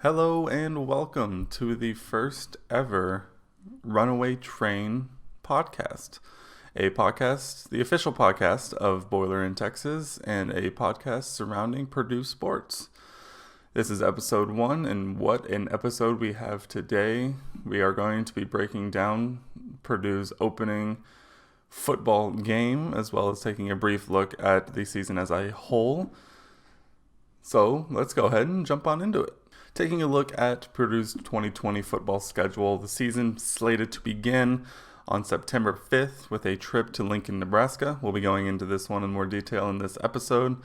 Hello and welcome to the first ever Runaway Train Podcast. A podcast, the official podcast of Boiler in Texas, and a podcast surrounding Purdue sports. This is episode 1, and what an episode we have today. We are going to be breaking down Purdue's opening football game, as well as taking a brief look at the season as a whole. So let's go ahead and jump on into it. Taking a look at Purdue's 2020 football schedule, the season slated to begin on September 5th with a trip to Lincoln, Nebraska. We'll be going into this one in more detail in this episode.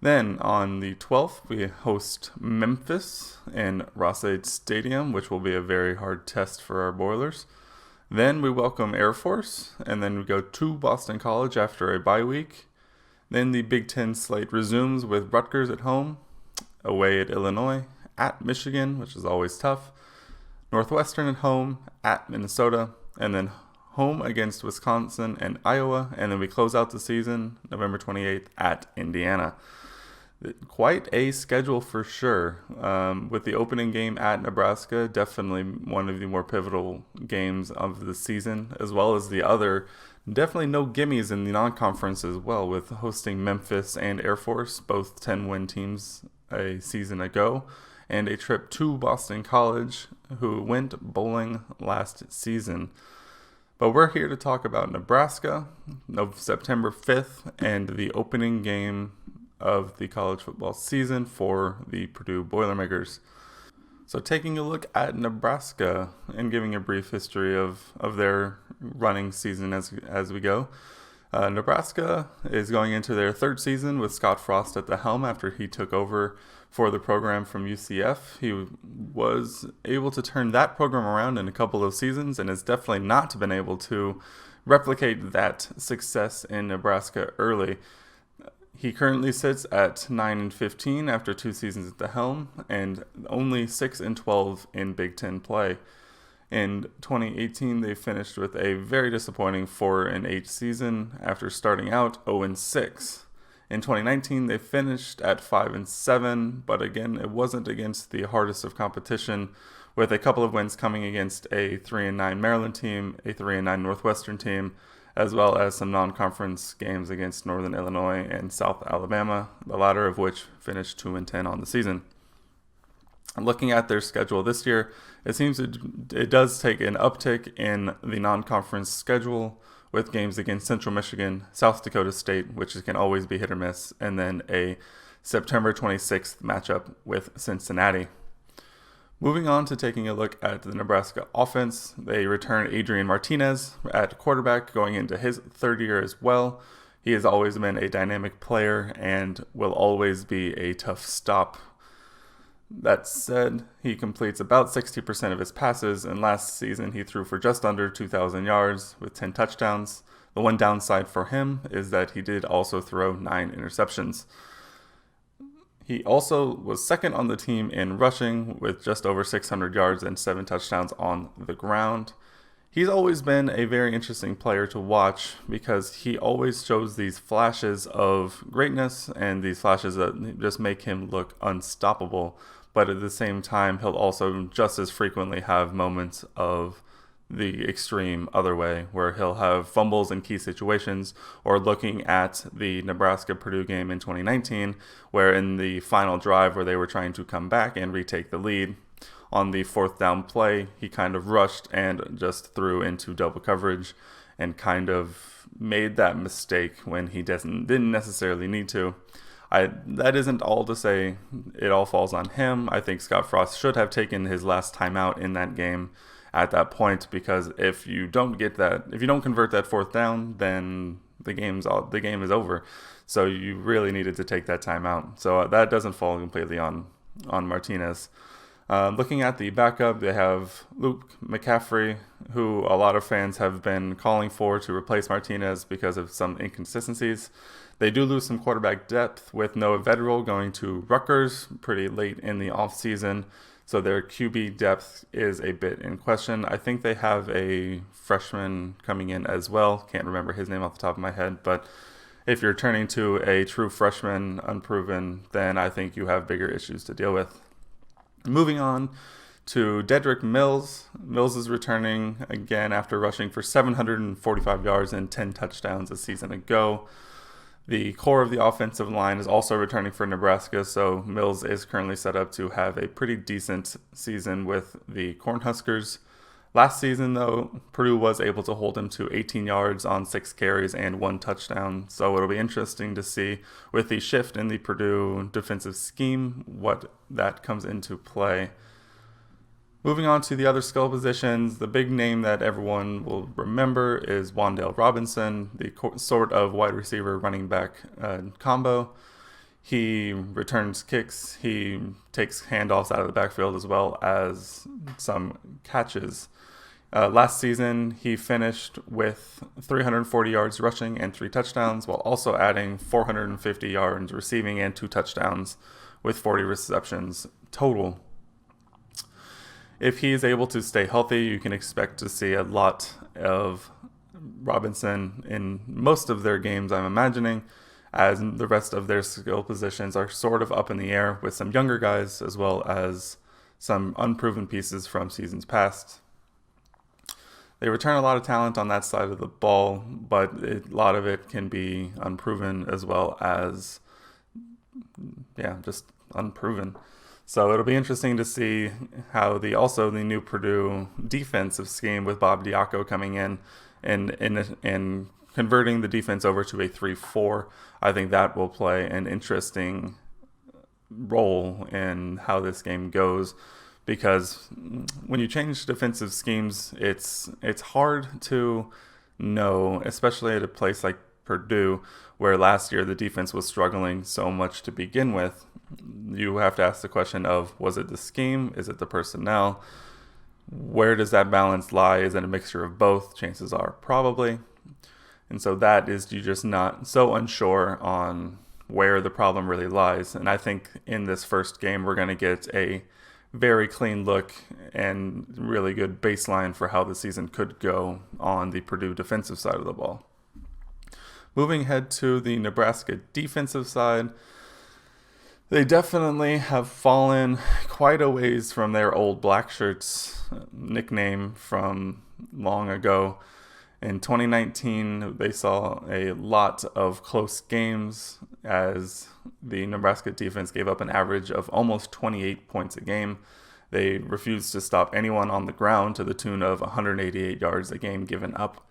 Then on the 12th, we host Memphis in Ross-Ade Stadium, which will be a very hard test for our Boilers. Then we welcome Air Force, and then we go to Boston College after a bye week. Then the Big Ten slate resumes with Rutgers at home, away at Illinois, at Michigan, which is always tough, Northwestern at home, at Minnesota, and then home against Wisconsin and Iowa, and then we close out the season November 28th at Indiana. Quite a schedule for sure, with the opening game at Nebraska, definitely one of the more pivotal games of the season, as well as the other, definitely no gimmies in the non-conference as well, with hosting Memphis and Air Force, both 10-win teams a season ago, and a trip to Boston College, who went bowling last season. But we're here to talk about Nebraska, of September 5th, and the opening game of the college football season for the Purdue Boilermakers. So taking a look at Nebraska and giving a brief history of their running season as we go. Nebraska is going into their third season with Scott Frost at the helm after he took over for the program from UCF. He was able to turn that program around in a couple of seasons and has definitely not been able to replicate that success in Nebraska early. He currently sits at 9-15 after 2 seasons at the helm and only 6-12 in Big Ten play. In 2018, they finished with a very disappointing 4-8 season after starting out 0-6. In 2019, they finished at 5-7, but again, it wasn't against the hardest of competition, with a couple of wins coming against a 3-9 Maryland team, a 3-9 Northwestern team, as well as some non-conference games against Northern Illinois and South Alabama, the latter of which finished 2-10 on the season. Looking at their schedule this year, it seems it does take an uptick in the non-conference schedule, with games against Central Michigan, South Dakota State, which can always be hit or miss, and then a September 26th matchup with Cincinnati. Moving on to taking a look at the Nebraska offense, they return Adrian Martinez at quarterback going into his third year as well. He has always been a dynamic player and will always be a tough stop. That said, he completes about 60% of his passes, and last season he threw for just under 2,000 yards with 10 touchdowns. The one downside for him is that he did also throw 9 interceptions. He also was second on the team in rushing with just over 600 yards and 7 touchdowns on the ground. He's always been a very interesting player to watch because he always shows these flashes of greatness and these flashes that just make him look unstoppable. But at the same time, he'll also just as frequently have moments of the extreme other way, where he'll have fumbles in key situations, or looking at the Nebraska-Purdue game in 2019, where in the final drive where they were trying to come back and retake the lead, on the 4th down play, he kind of rushed and just threw into double coverage and kind of made that mistake when he didn't necessarily need to. That isn't all to say it all falls on him. I think Scott Frost should have taken his last timeout in that game at that point, because if you don't convert that 4th down, then the game is over. So you really needed to take that timeout. So that doesn't fall completely on Martinez. Looking at the backup, they have Luke McCaffrey, who a lot of fans have been calling for to replace Martinez because of some inconsistencies. They do lose some quarterback depth with Noah Vedral going to Rutgers pretty late in the offseason, so their QB depth is a bit in question. I think they have a freshman coming in as well. Can't remember his name off the top of my head, but if you're turning to a true freshman, unproven, then I think you have bigger issues to deal with. Moving on to Dedrick Mills. Mills is returning again after rushing for 745 yards and 10 touchdowns a season ago. The core of the offensive line is also returning for Nebraska, so Mills is currently set up to have a pretty decent season with the Cornhuskers. Last season, though, Purdue was able to hold him to 18 yards on 6 carries and 1 touchdown. So it'll be interesting to see with the shift in the Purdue defensive scheme what that comes into play. Moving on to the other skill positions, the big name that everyone will remember is Wan'Dale Robinson, the sort of wide receiver running back combo. He returns kicks, he takes handoffs out of the backfield as well as some catches. Last season, he finished with 340 yards rushing and 3 touchdowns, while also adding 450 yards receiving and 2 touchdowns with 40 receptions total. If he is able to stay healthy, you can expect to see a lot of Robinson in most of their games, I'm imagining, as the rest of their skill positions are sort of up in the air with some younger guys as well as some unproven pieces from seasons past. They return a lot of talent on that side of the ball, but a lot of it can be unproven as well as, just unproven. So it'll be interesting to see how the new Purdue defensive scheme with Bob Diaco coming in and converting the defense over to a 3-4. I think that will play an interesting role in how this game goes. Because when you change defensive schemes, it's hard to know, especially at a place like Purdue, where last year the defense was struggling so much to begin with. You have to ask the question of, was it the scheme? Is it the personnel? Where does that balance lie? Is it a mixture of both? Chances are probably. And so that is, you're just not so unsure on where the problem really lies. And I think in this first game, we're going to get a very clean look and really good baseline for how the season could go on the Purdue defensive side of the ball. Moving ahead to the Nebraska defensive side, they definitely have fallen quite a ways from their old Black Shirts nickname from long ago. In 2019, they saw a lot of close games as the Nebraska defense gave up an average of almost 28 points a game. They refused to stop anyone on the ground to the tune of 188 yards a game given up.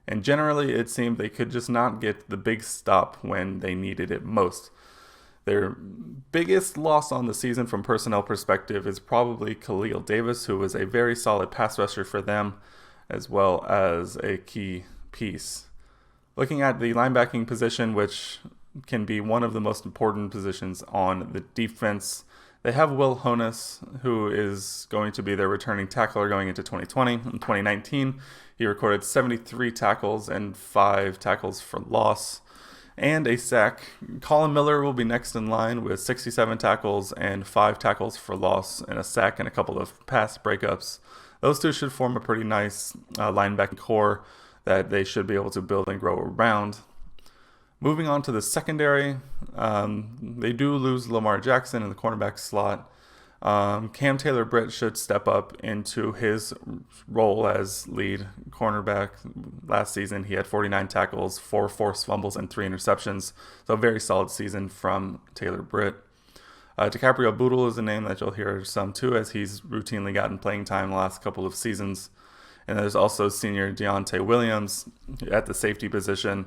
And generally, it seemed they could just not get the big stop when they needed it most. Their biggest loss on the season from personnel perspective is probably Khalil Davis, who was a very solid pass rusher for them, as well as a key piece. Looking at the linebacking position, which can be one of the most important positions on the defense, they have Will Honus, who is going to be their returning tackler going into 2020. In 2019, he recorded 73 tackles and 5 tackles for loss and a sack. Colin Miller will be next in line with 67 tackles and 5 tackles for loss and a sack and a couple of pass breakups. Those two should form a pretty nice linebacking core that they should be able to build and grow around. Moving on to the secondary, they do lose Lamar Jackson in the cornerback slot. Cam Taylor-Britt should step up into his role as lead cornerback. Last season, he had 49 tackles, 4 forced fumbles, and 3 interceptions. So a very solid season from Taylor-Britt. DiCaprio Bootle is a name that you'll hear some too, as he's routinely gotten playing time the last couple of seasons. And there's also senior Deontay Williams at the safety position,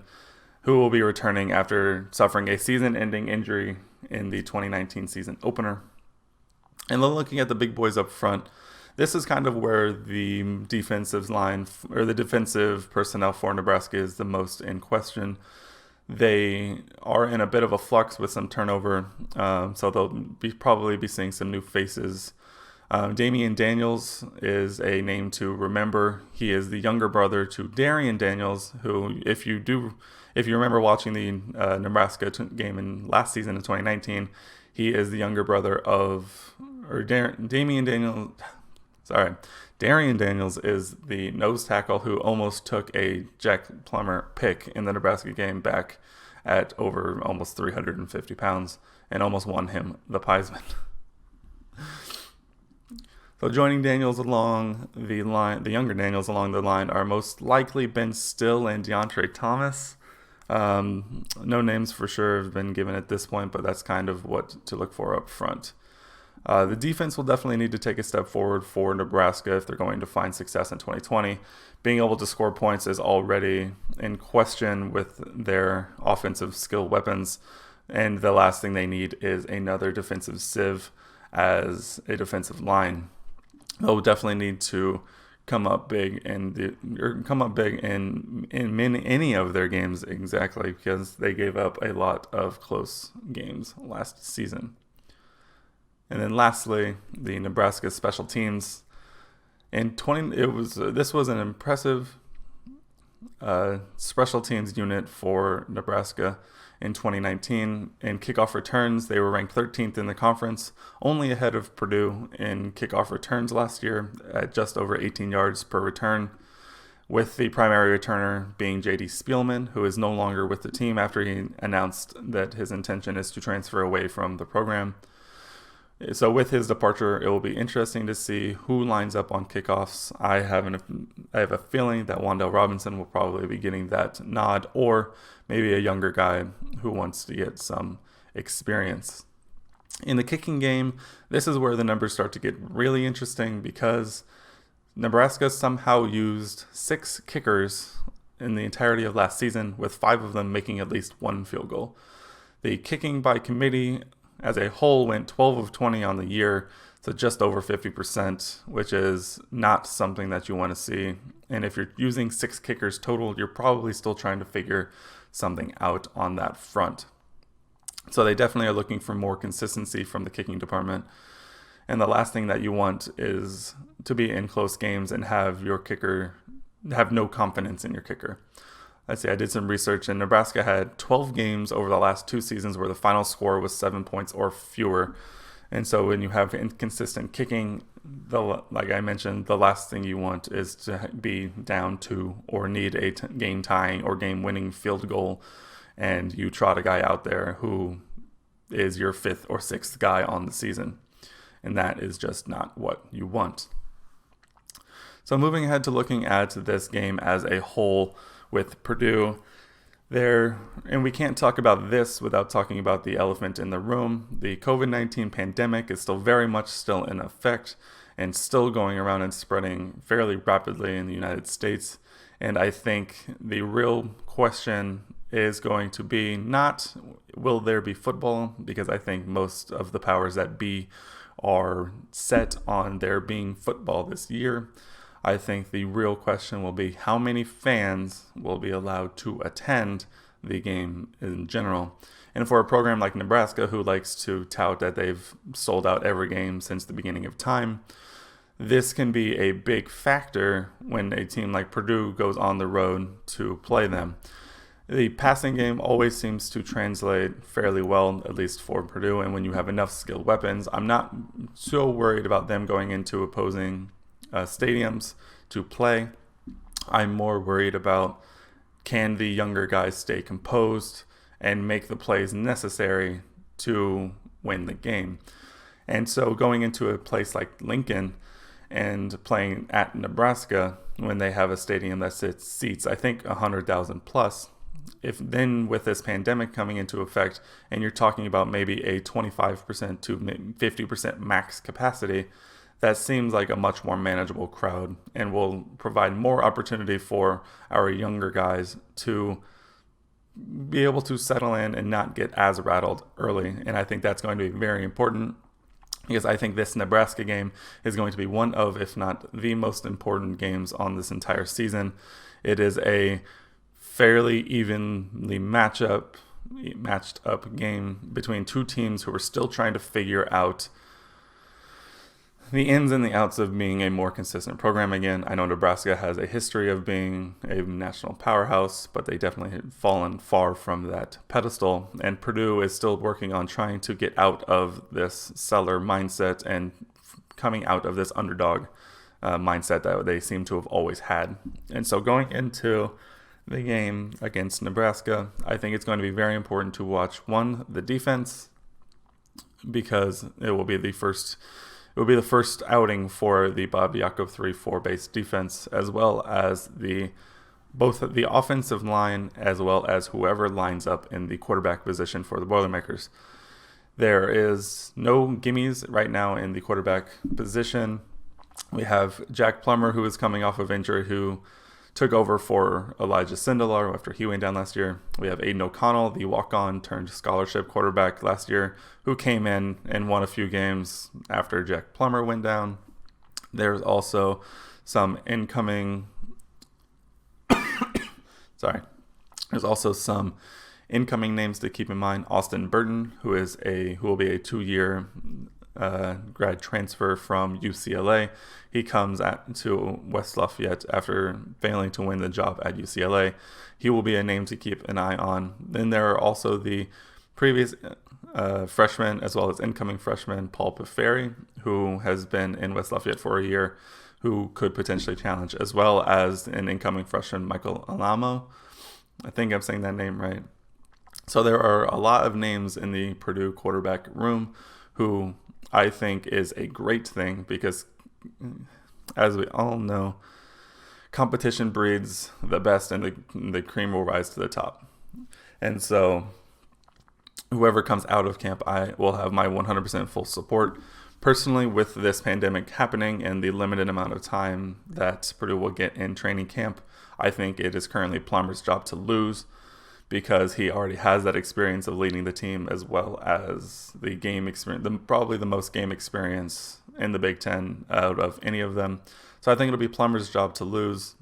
who will be returning after suffering a season-ending injury in the 2019 season opener. And then looking at the big boys up front, this is kind of where the defensive line or the defensive personnel for Nebraska is the most in question. They are in a bit of a flux with some turnover, so they'll probably be seeing some new faces. Damian Daniels is a name to remember. He is the younger brother to Darian Daniels, who, if you remember watching the Nebraska game in last season in 2019, he is the younger brother of, Darian Daniels is the nose tackle who almost took a Jack Plummer pick in the Nebraska game back at over almost 350 pounds and almost won him the Heisman. So joining Daniels along the line, the younger Daniels along the line, are most likely Ben Still and DeAndre Thomas. No names for sure have been given at this point, but that's kind of what to look for up front. The defense will definitely need to take a step forward for Nebraska if they're going to find success in 2020. Being able to score points is already in question with their offensive skill weapons, and the last thing they need is another defensive sieve as a defensive line. They'll definitely need to come up big in any of their games, exactly, because they gave up a lot of close games last season. And then lastly, the Nebraska special teams. This was an impressive special teams unit for Nebraska in 2019. In kickoff returns, they were ranked 13th in the conference, only ahead of Purdue in kickoff returns last year at just over 18 yards per return, with the primary returner being J.D. Spielman, who is no longer with the team after he announced that his intention is to transfer away from the program. So with his departure, it will be interesting to see who lines up on kickoffs. I have a feeling that Wan'Dale Robinson will probably be getting that nod, or maybe a younger guy who wants to get some experience. In the kicking game, this is where the numbers start to get really interesting because Nebraska somehow used 6 kickers in the entirety of last season, with 5 of them making at least one field goal. The kicking by committee as a whole went 12 of 20 on the year, so just over 50%, which is not something that you want to see. And if you're using 6 kickers total, you're probably still trying to figure something out on that front. So they definitely are looking for more consistency from the kicking department. And the last thing that you want is to be in close games and have your kicker have no confidence in your kicker. Let's see, I did some research, and Nebraska had 12 games over the last 2 seasons where the final score was 7 points or fewer. And so when you have inconsistent kicking, like I mentioned, the last thing you want is to be down 2 or need a game-tying or game-winning field goal, and you trot a guy out there who is your 5th or 6th guy on the season. And that is just not what you want. So moving ahead to looking at this game as a whole, with Purdue there, and we can't talk about this without talking about the elephant in the room. The COVID-19 pandemic is still very much still in effect and still going around and spreading fairly rapidly in the United States. And I think the real question is going to be not will there be football, because I think most of the powers that be are set on there being football this year. I think the real question will be how many fans will be allowed to attend the game in general. And for a program like Nebraska, who likes to tout that they've sold out every game since the beginning of time, this can be a big factor when a team like Purdue goes on the road to play them. The passing game always seems to translate fairly well, at least for Purdue, and when you have enough skilled weapons, I'm not so worried about them going into opposing stadiums to play. I'm more worried about, can the younger guys stay composed and make the plays necessary to win the game. And so going into a place like Lincoln and playing at Nebraska when they have a stadium that seats I think 100,000 plus, if then with this pandemic coming into effect and you're talking about maybe a 25% to 50% max capacity, that seems like a much more manageable crowd and will provide more opportunity for our younger guys to be able to settle in and not get as rattled early. And I think that's going to be very important, because I think this Nebraska game is going to be one of, if not the most important games on this entire season. It is a fairly evenly matched up game between 2 teams who are still trying to figure out the ins and the outs of being a more consistent program again. I know Nebraska has a history of being a national powerhouse, but they definitely have fallen far from that pedestal. And Purdue is still working on trying to get out of this seller mindset and coming out of this underdog mindset that they seem to have always had. And so going into the game against Nebraska, I think it's going to be very important to watch, one, the defense, because it will be the first it will be the first outing for the Bob Yakov 3-4 base defense, as well as both the offensive line as well as whoever lines up in the quarterback position for the Boilermakers. There is no gimmies right now in the quarterback position. We have Jack Plummer, who is coming off of injury, who took over for Elijah Sindelar after he went down last year. We have Aiden O'Connell, the walk-on turned scholarship quarterback last year, who came in and won a few games after Jack Plummer went down. There's also some incoming names to keep in mind. Austin Burton, who will be a 2-year grad transfer from UCLA. He comes to West Lafayette after failing to win the job at UCLA. He will be a name to keep an eye on. Then there are also the previous freshman as well as incoming freshman Paul Piferi, who has been in West Lafayette for a year, who could potentially challenge, as well as an incoming freshman Michael Alamo. I think I'm saying that name right. So there are a lot of names in the Purdue quarterback room, who I think is a great thing because, as we all know, competition breeds the best, and the cream will rise to the top. And so whoever comes out of camp, I will have my 100% full support. Personally, with this pandemic happening and the limited amount of time that Purdue will get in training camp, I think it is currently Plummer's job to lose, because he already has that experience of leading the team, as well as the game experience, probably the most game experience in the Big Ten out of any of them. So I think it'll be Plummer's job to lose.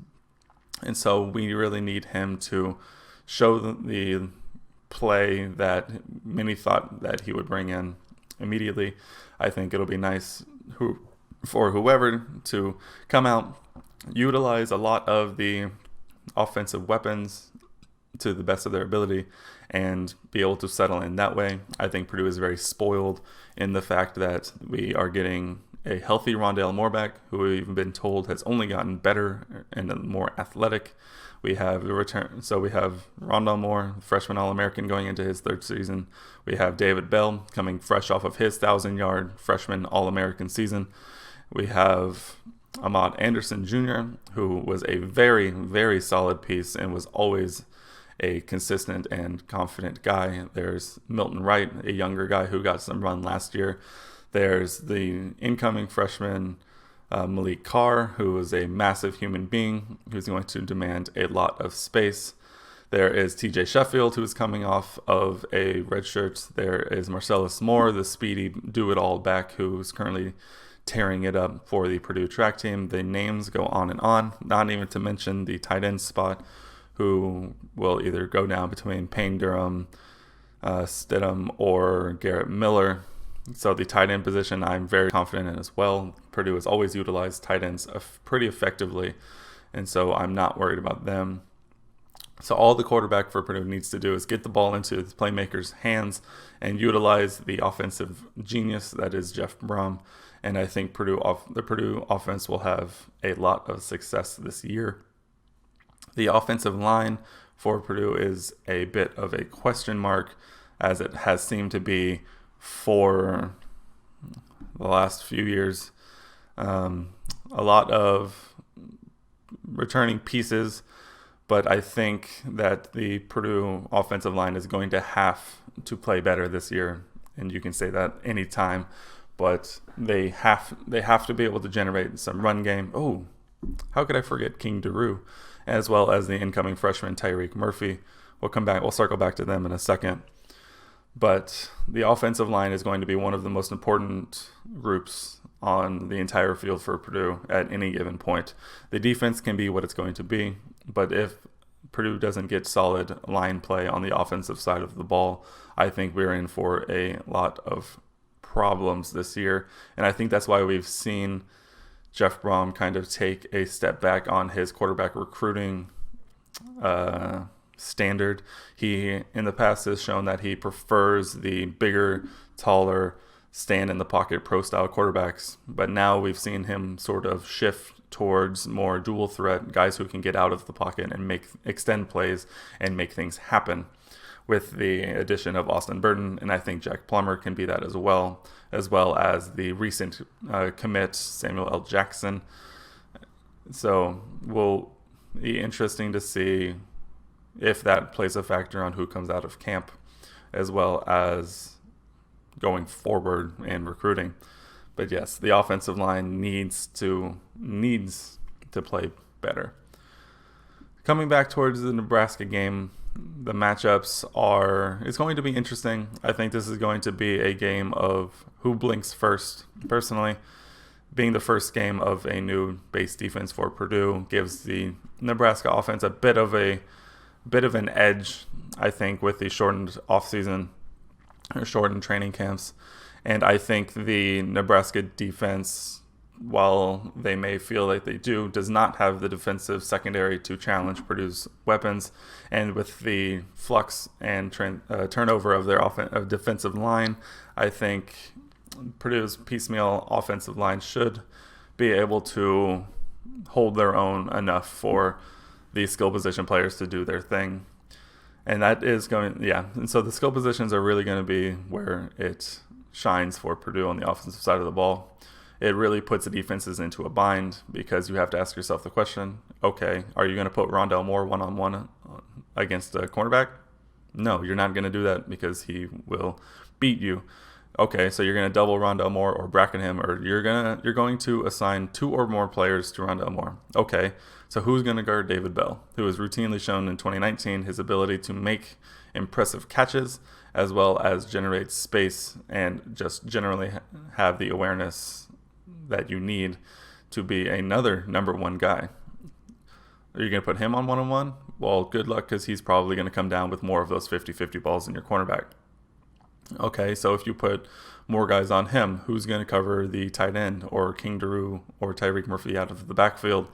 And so we really need him to show the play that many thought that he would bring in immediately. I think it'll be nice for whoever to come out, utilize a lot of the offensive weapons to the best of their ability, and be able to settle in that way. I think Purdue is very spoiled in the fact that we are getting a healthy Rondale Moore, who we've been told has only gotten better and more athletic. We have the return, so we have Rondale Moore, freshman All-American, going into his 3rd season. We have David Bell coming fresh off of his 1,000-yard freshman All-American season. We have Ahmad Anderson Jr., who was a very, very solid piece and was always a consistent and confident guy. There's Milton Wright, a younger guy who got some run last year. There's the incoming freshman Malik Carr, who is a massive human being who's going to demand a lot of space. There is TJ Sheffield, who's coming off of a red shirt. There is Marcellus Moore, the speedy do-it-all back, who's currently tearing it up for the Purdue track team. The names go on and on, not even to mention the tight end spot, who will either go down between Payne Durham, Stidham, or Garrett Miller. So the tight end position I'm very confident in as well. Purdue has always utilized tight ends pretty effectively, and so I'm not worried about them. So all the quarterback for Purdue needs to do is get the ball into the playmaker's hands and utilize the offensive genius that is Jeff Brom. And I think the Purdue offense will have a lot of success this year. The offensive line for Purdue is a bit of a question mark, as it has seemed to be for the last few years. A lot of returning pieces, but I think that the Purdue offensive line is going to have to play better this year, and you can say that anytime, but they have to be able to generate some run game. Oh, how could I forget King Daru, as well as the incoming freshman Tyreek Murphy. We'll circle back to them in a second. But the offensive line is going to be one of the most important groups on the entire field for Purdue at any given point. The defense can be what it's going to be, but if Purdue doesn't get solid line play on the offensive side of the ball, I think we're in for a lot of problems this year. And I think that's why we've seen Jeff Brom kind of take a step back on his quarterback recruiting standard. He, in the past, has shown that he prefers the bigger, taller, stand-in-the-pocket pro-style quarterbacks. But now we've seen him sort of shift towards more dual threat, guys who can get out of the pocket and extend plays and make things happen. with the addition of Austin Burton, and I think Jack Plummer can be that as well as the recent commit Samuel L. Jackson. So will be interesting to see if that plays a factor on who comes out of camp, as well as going forward in recruiting. But yes, the offensive line needs to play better. Coming back towards the Nebraska game, the matchups it's going to be interesting. I think this is going to be a game of who blinks first. Personally, being the first game of a new base defense for Purdue gives the Nebraska offense a bit of an edge, I think, with the shortened offseason or shortened training camps. And I think the Nebraska defense, while they may feel like they do, does not have the defensive secondary to challenge Purdue's weapons. And with the flux and turnover of their defensive line, I think Purdue's piecemeal offensive line should be able to hold their own enough for the skill position players to do their thing. And that is and so the skill positions are really going to be where it shines for Purdue on the offensive side of the ball. It really puts the defenses into a bind because you have to ask yourself the question, okay, are you going to put Rondale Moore one-on-one against a cornerback? No, you're not going to do that because he will beat you. Okay, so you're going to double Rondale Moore or bracket him, or you're going to assign 2 or more players to Rondale Moore. Okay, so who's going to guard David Bell, who has routinely shown in 2019 his ability to make impressive catches as well as generate space and just generally have the awareness that you need to be another number 1 guy. Are you going to put him on one-on-one? Well, good luck, because he's probably going to come down with more of those 50-50 balls than your cornerback. Okay, so if you put more guys on him, who's going to cover the tight end or King Daru or Tyreek Murphy out of the backfield?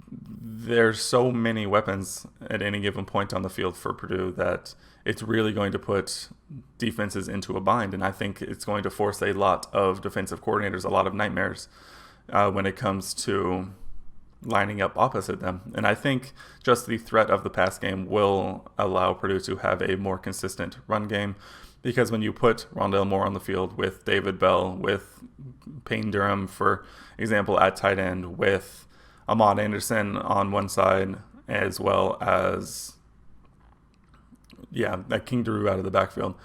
There's so many weapons at any given point on the field for Purdue that it's really going to put defenses into a bind. And I think it's going to force a lot of defensive coordinators, a lot of nightmares when it comes to lining up opposite them. And I think just the threat of the pass game will allow Purdue to have a more consistent run game. Because when you put Rondale Moore on the field with David Bell, with Payne Durham, for example, at tight end, with Ahmad Anderson on one side, as well as, that King Daru out of the backfield,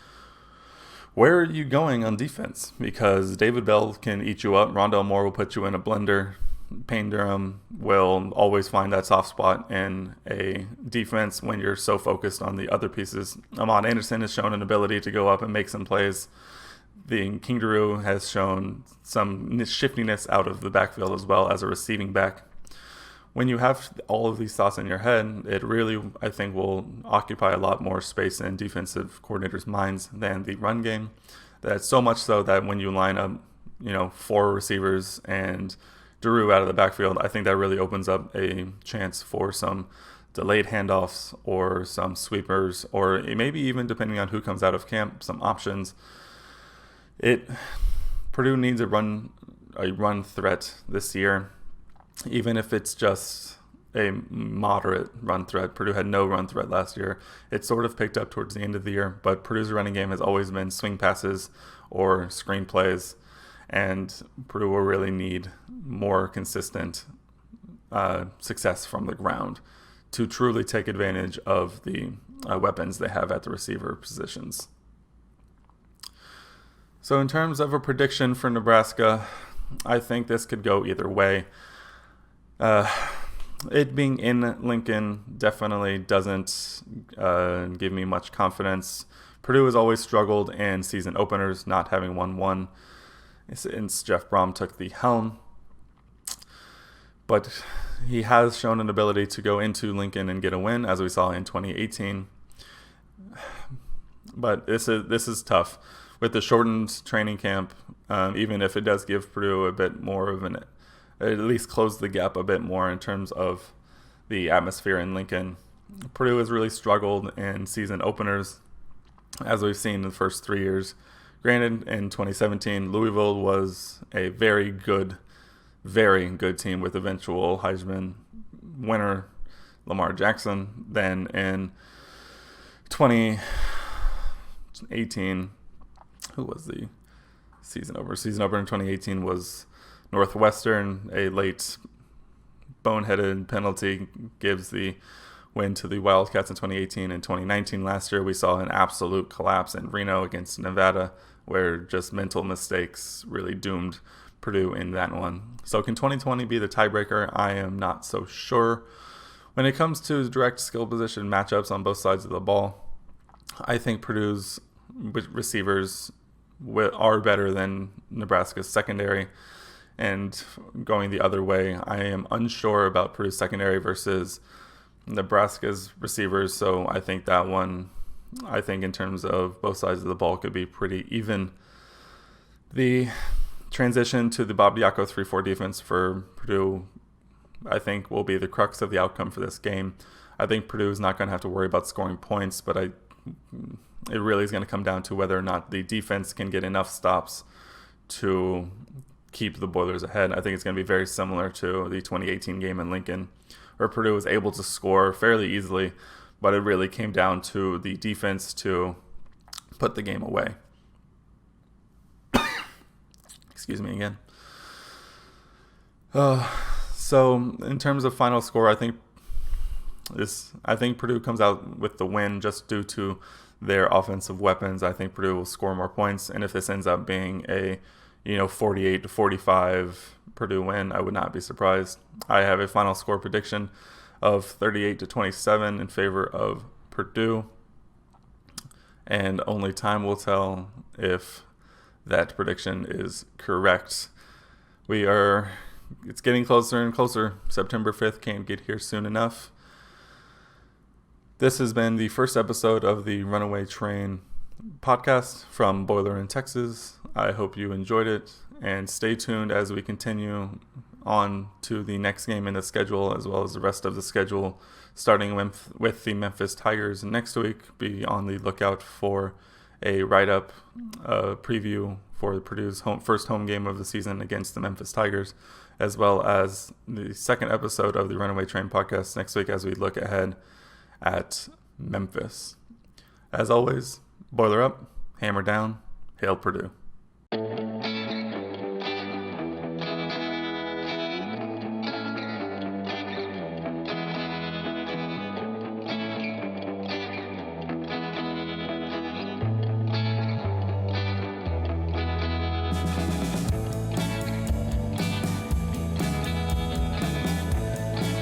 where are you going on defense? Because David Bell can eat you up. Rondale Moore will put you in a blender. Payne Durham will always find that soft spot in a defense when you're so focused on the other pieces. Ahmad Anderson has shown an ability to go up and make some plays. The King Daru has shown some shiftiness out of the backfield as well as a receiving back. When you have all of these thoughts in your head, it really, I think, will occupy a lot more space in defensive coordinators' minds than the run game. That's so much so that when you line up, 4 receivers and Daru out of the backfield, I think that really opens up a chance for some delayed handoffs or some sweepers, or maybe even, depending on who comes out of camp, some options. Purdue needs a run threat this year, even if it's just a moderate run threat. Purdue had no run threat last year. It sort of picked up towards the end of the year, but Purdue's running game has always been swing passes or screen plays. And Purdue will really need more consistent success from the ground to truly take advantage of the weapons they have at the receiver positions. So in terms of a prediction for Nebraska, I think this could go either way. It being in Lincoln definitely doesn't give me much confidence. Purdue has always struggled in season openers, not having won one since Jeff Brom took the helm. But he has shown an ability to go into Lincoln and get a win, as we saw in 2018. But this is tough. With the shortened training camp, even if it does give Purdue a bit more of at least close the gap a bit more in terms of the atmosphere in Lincoln, Purdue has really struggled in season openers, as we've seen in the first 3 years. Granted, in 2017, Louisville was a very good team with eventual Heisman winner Lamar Jackson. Then in 2018, who was the season opener? Season opener in 2018 was Northwestern. A late boneheaded penalty gives the win to the Wildcats in 2018. In 2019, last year, we saw an absolute collapse in Reno against Nevada, where just mental mistakes really doomed Purdue in that one. So can 2020 be the tiebreaker? I am not so sure. When it comes to direct skill position matchups on both sides of the ball, I think Purdue's receivers are better than Nebraska's secondary. And going the other way, I am unsure about Purdue's secondary versus Nebraska's receivers. So I think that one, in terms of both sides of the ball, could be pretty even. The transition to the Bob Diaco 3-4 defense for Purdue, I think, will be the crux of the outcome for this game. I think Purdue is not going to have to worry about scoring points, but it really is going to come down to whether or not the defense can get enough stops to keep the Boilers ahead. I think it's going to be very similar to the 2018 game in Lincoln, where Purdue was able to score fairly easily, but it really came down to the defense to put the game away. Excuse me again. So in terms of final score, I think Purdue comes out with the win just due to their offensive weapons. I think Purdue will score more points, and if this ends up being a 48-45 Purdue win, I would not be surprised. I have a final score prediction of 38-27 in favor of Purdue, and only time will tell if that prediction is correct. It's getting closer and closer. September 5th can't get here soon enough. This has been the first episode of the Runaway Train Podcast from Boiler in Texas. I hope you enjoyed it, and stay tuned as we continue on to the next game in the schedule, as well as the rest of the schedule, starting with the Memphis Tigers next week. Be on the lookout for a write-up preview for Purdue's first home game of the season against the Memphis Tigers, as well as the second episode of the Runaway Train Podcast next week as we look ahead at Memphis. As always, Boiler up, hammer down, hail Purdue.